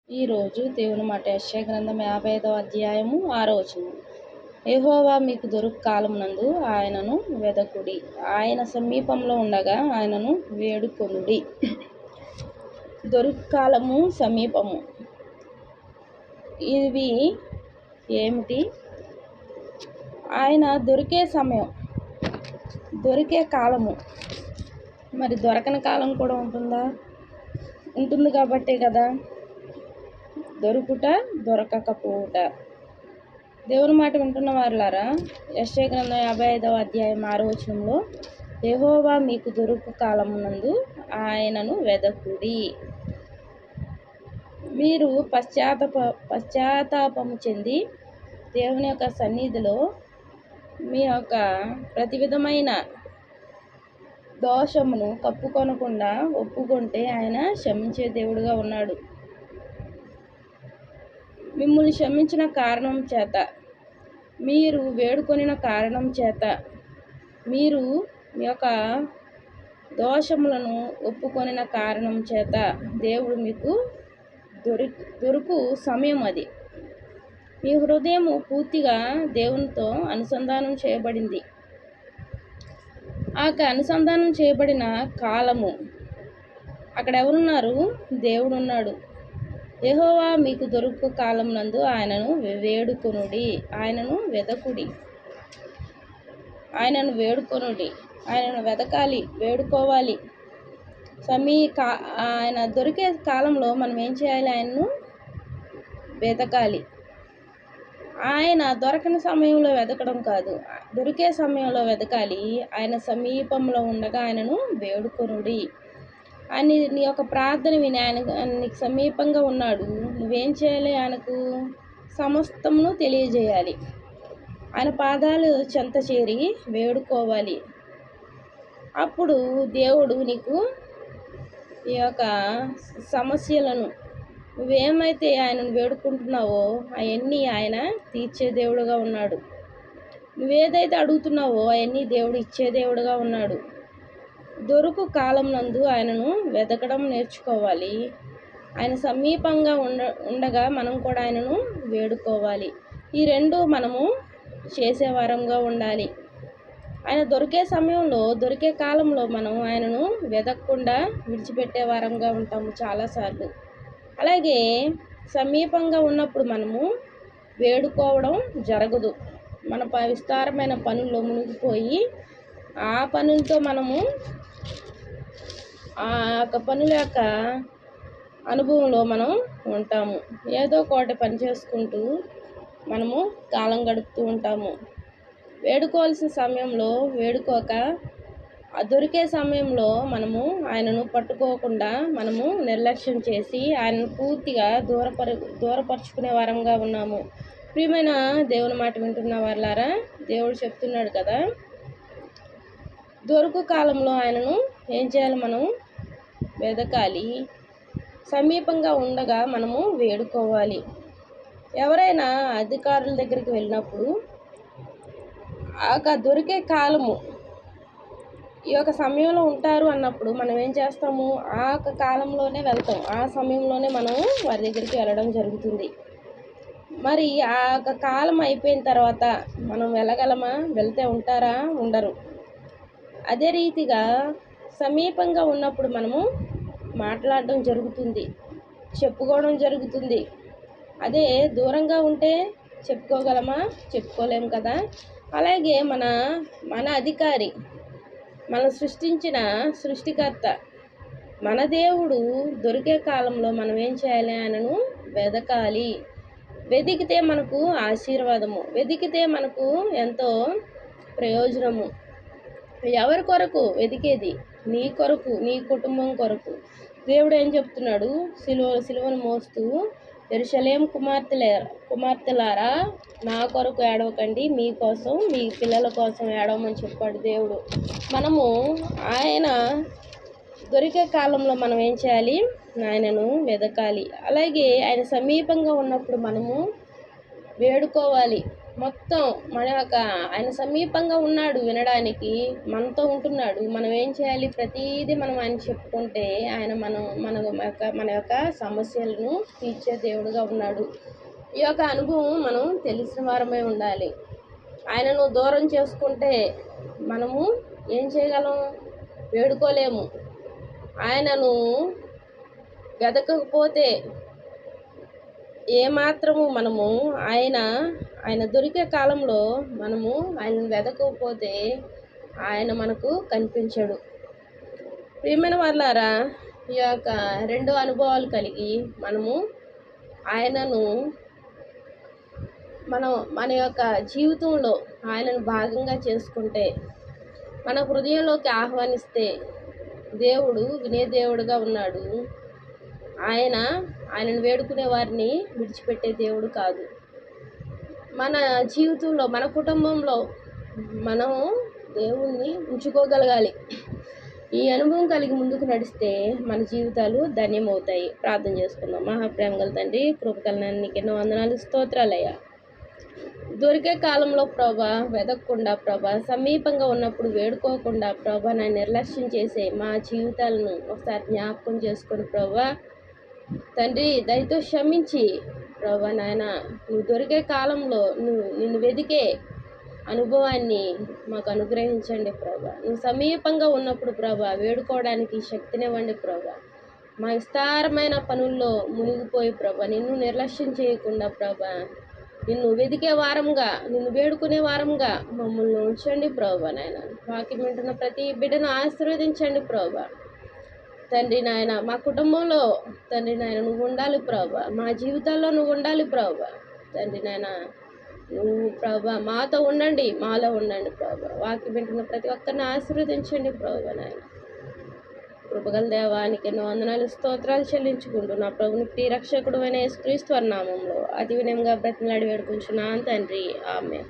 ఈరోజు దేవుని మాట యెషయా గ్రంథం 55వ అధ్యాయము 6వ వచనం. యెహోవా మీకు దొరుకు కాలమునందు ఆయనను వెదకుడి, ఆయన సమీపంలో ఉండగా ఆయనను వేడుకొనుడి. దొరుకు కాలము సమీపము. ఇవి ఏమిటి? ఆయన దొరికే సమయం, దొరికే కాలము. మరి దొరకని కాలం కూడా ఉంటుందా? ఉంటుంది కాబట్టే కదా దొరుకుట, దొరకకపోవుట. దేవుని మాట వింటున్న వారులారా, యెషయా గ్రంథం 55వ అధ్యాయం 6వ వచనంలో యెహోవా మీకు దొరుకు కాలమునందు ఆయనను వెదకుడి. మీరు పశ్చాత్తాపము చెంది దేవుని యొక్క సన్నిధిలో మీ యొక్క ప్రతి విధమైన దోషమును కప్పుకొనకుండా ఒప్పుకుంటే ఆయన క్షమించే దేవుడుగా ఉన్నాడు. మిమ్మల్ని క్షమించిన కారణం చేత, మీరు వేడుకొనిన కారణం చేత, మీరు మీ యొక్క దోషములను ఒప్పుకొనిన కారణం చేత దేవుడు మీకు దొరుకు సమయం అది. మీ హృదయము పూర్తిగా దేవునితో అనుసంధానం చేయబడింది. ఆ అనుసంధానం చేయబడిన కాలము. అక్కడ ఎవరున్నారు? దేవుడు ఉన్నాడు. యెహోవా మీకు దొరుకు కాలం నందు ఆయనను వేడుకొనుడి, ఆయనను వెదకుడి. ఆయనను వేడుకొనుడి, ఆయనను వెదకాలి, వేడుకోవాలి. ఆయన దొరికే కాలంలో మనం ఏం చేయాలి? ఆయనను వెదకాలి. ఆయన దొరకని సమయంలో వెదకడం కాదు, దొరికే సమయంలో వెదకాలి. ఆయన సమీపంలో ఉండగా ఆయనను వేడుకొనుడి. ఆయన నీ యొక్క ప్రార్థన విని ఆయన నీకు సమీపంగా ఉన్నాడు. నువ్వేం చేయాలి? ఆయనకు సమస్తమును తెలియజేయాలి. ఆయన పాదాలు చెంత చేరి వేడుకోవాలి. అప్పుడు దేవుడు నీకు ఈ యొక్క సమస్యలను, నువ్వేమైతే ఆయనను వేడుకుంటున్నావో అవన్నీ ఆయన తీర్చే దేవుడుగా ఉన్నాడు. నువ్వేదైతే అడుగుతున్నావో అవన్నీ దేవుడు ఇచ్చే దేవుడుగా ఉన్నాడు. దొరుకు కాలం నందు ఆయనను వెతకడం నేర్చుకోవాలి. ఆయన సమీపంగా ఉండగా మనం కూడా ఆయనను వేడుకోవాలి. ఈ రెండు మనము చేసే వారంగా ఉండాలి. ఆయన దొరికే సమయంలో, దొరికే కాలంలో మనం ఆయనను వెతకకుండా విడిచిపెట్టే వారంగా ఉంటాము చాలాసార్లు. అలాగే సమీపంగా ఉన్నప్పుడు మనము వేడుకోవడం జరగదు. మన విస్తారమైన పనుల్లో మునిగిపోయి ఆ పనులతో మనము ఆ యొక్క పనుల యొక్క అనుభవంలో మనం ఉంటాము. ఏదో ఒకటి పని చేసుకుంటూ మనము కాలం గడుపుతూ ఉంటాము. వేడుకోవాల్సిన సమయంలో వేడుకోక, దొరికే సమయంలో మనము ఆయనను పట్టుకోకుండా మనము నిర్లక్ష్యం చేసి ఆయనను పూర్తిగా దూరపరుచుకునే వారంగా ఉన్నాము. ప్రియమైన దేవుని మాట వింటున్న వారులారా, దేవుడు చెప్తున్నాడు కదా, దొరుకు కాలంలో ఆయనను ఏం చేయాలి? మనం వెదకాలి. సమీపంగా ఉండగా మనము వేడుకోవాలి. ఎవరైనా అధికారుల దగ్గరికి వెళ్ళినప్పుడు ఆ దొరికే కాలము, ఈ యొక్క సమయంలో ఉంటారు అన్నప్పుడు మనం ఏం చేస్తాము? ఆ కాలంలోనే వెళ్తాం, ఆ సమయంలోనే మనం వారి దగ్గరికి వెళ్ళడం జరుగుతుంది. మరి ఆ కాలం అయిపోయిన తర్వాత మనం వెళ్ళగలమా? వెళ్తే ఉంటారా? ఉండరు. అదే రీతిగా సమీపంగా ఉన్నప్పుడు మనము మాట్లాడడం జరుగుతుంది, చెప్పుకోవడం జరుగుతుంది. అదే దూరంగా ఉంటే చెప్పుకోగలమా? చెప్పుకోలేము కదా. అలాగే మన అధికారి, మనం సృష్టించిన సృష్టికర్త, మన దేవుడు దొరికే కాలంలో మనం ఏం చేయాలి? ఆయనను వెదకాలి. వెతికితే మనకు ఆశీర్వాదము, వెతికితే మనకు ఎంతో ప్రయోజనము. ఎవరి కొరకు వెతికేది? నీ కొరకు, నీ కుటుంబం కొరకు. దేవుడు ఏం చెప్తున్నాడు? సిలువను మోస్తూ, యెరూషలేము కుమార్తెలారా, నా కొరకు ఏడవకండి, మీకోసం, మీ పిల్లల కోసం ఏడవమని చెప్పాడు దేవుడు. మనము ఆయన దొరికే కాలంలో మనం ఏం చేయాలి? ఆయనను వెదకాలి. అలాగే ఆయన సమీపంగా ఉన్నప్పుడు మనము వేడుకోవాలి. మొత్తం మన యొక్క ఆయన సమీపంగా ఉన్నాడు వినడానికి, మనతో ఉంటున్నాడు. మనం ఏం చేయాలి? ప్రతీదీ మనం ఆయన చెప్పుకుంటే ఆయన మన యొక్క సమస్యలను తీర్చే దేవుడుగా ఉన్నాడు. ఈ యొక్క అనుభవం మనం తెలిసిన వారమై ఉండాలి. ఆయనను దూరం చేసుకుంటే మనము ఏం చేయగలం? వేడుకోలేము. ఆయనను వెతకకపోతే ఏమాత్రము మనము ఆయన దొరికే కాలంలో మనము ఆయనను వెతకకపోతే ఆయన మనకు కనిపించడు. ప్రియమైన వాళ్ళారా, ఈ యొక్క 2 అనుభవాలు కలిగి మనము ఆయనను మన యొక్క జీవితంలో ఆయనను భాగంగా చేసుకుంటే, మన హృదయంలోకి ఆహ్వానిస్తే దేవుడు వినే దేవుడుగా ఉన్నాడు. ఆయనను వేడుకునే వారిని విడిచిపెట్టే దేవుడు కాదు. మన జీవితంలో, మన కుటుంబంలో మనం దేవుణ్ణి ఉంచుకోగలగాలి. ఈ అనుభవం కలిగి ముందుకు నడిస్తే మన జీవితాలు ధన్యమవుతాయి. ప్రార్థన చేసుకుందాం. మహాప్రేమ గల తండ్రి, కృపగల నీకు ఎన్నో వందనాలు, స్తోత్రాలయ్యా. దొరికే కాలంలో ప్రభా వెతకకుండా, ప్రభా సమీపంగా ఉన్నప్పుడు వేడుకోకుండా, ప్రభా నా నిర్లక్ష్యం చేసే మా జీవితాలను ఒకసారి జ్ఞాపకం చేసుకొని ప్రభా తండ్రి దయతో క్షమించి ప్రభా నాయన, నువ్వు దొరికే కాలంలో నిన్ను వెతికే అనుభవాన్ని మాకు అనుగ్రహించండి ప్రభా. నువ్వు సమీపంగా ఉన్నప్పుడు ప్రభా వేడుకోవడానికి శక్తినివ్వండి ప్రభా. మా విస్తారమైన పనుల్లో మునిగిపోయి ప్రభా నిన్ను నిర్లక్ష్యం చేయకుండా ప్రభా నిన్ను వెతికే వారంగా, నిన్ను వేడుకునే వారంగా మమ్మల్ని ఉంచండి ప్రభా నాయన. వాక్యం వింటున్న ప్రతి బిడ్డను ఆశీర్వదించండి ప్రభా. తండ్రి నాయన, మా కుటుంబంలో తండ్రి నాయన నువ్వు ఉండాలి ప్రభా. మా జీవితాల్లో నువ్వు ఉండాలి ప్రభా. తండ్రి నాయన నువ్వు ప్రభా మాతో ఉండండి, మాలో ఉండండి ప్రభా. వాక్యం వింటున్న ప్రతి ఒక్కరిని ఆశీర్వదించండి ప్రభా నాయన. కృపగల దేవానికి ఎన్నో వందనాలు, స్తోత్రాలు చెల్లించుకుంటూ నా ప్రభుని ప్రియరక్షకుడు అయిన యేసుక్రీస్తు నామంలో అతి వినయంగా బ్రతిమలాడి వేడుకుంటున్నాను తండ్రి. ఆమేన్.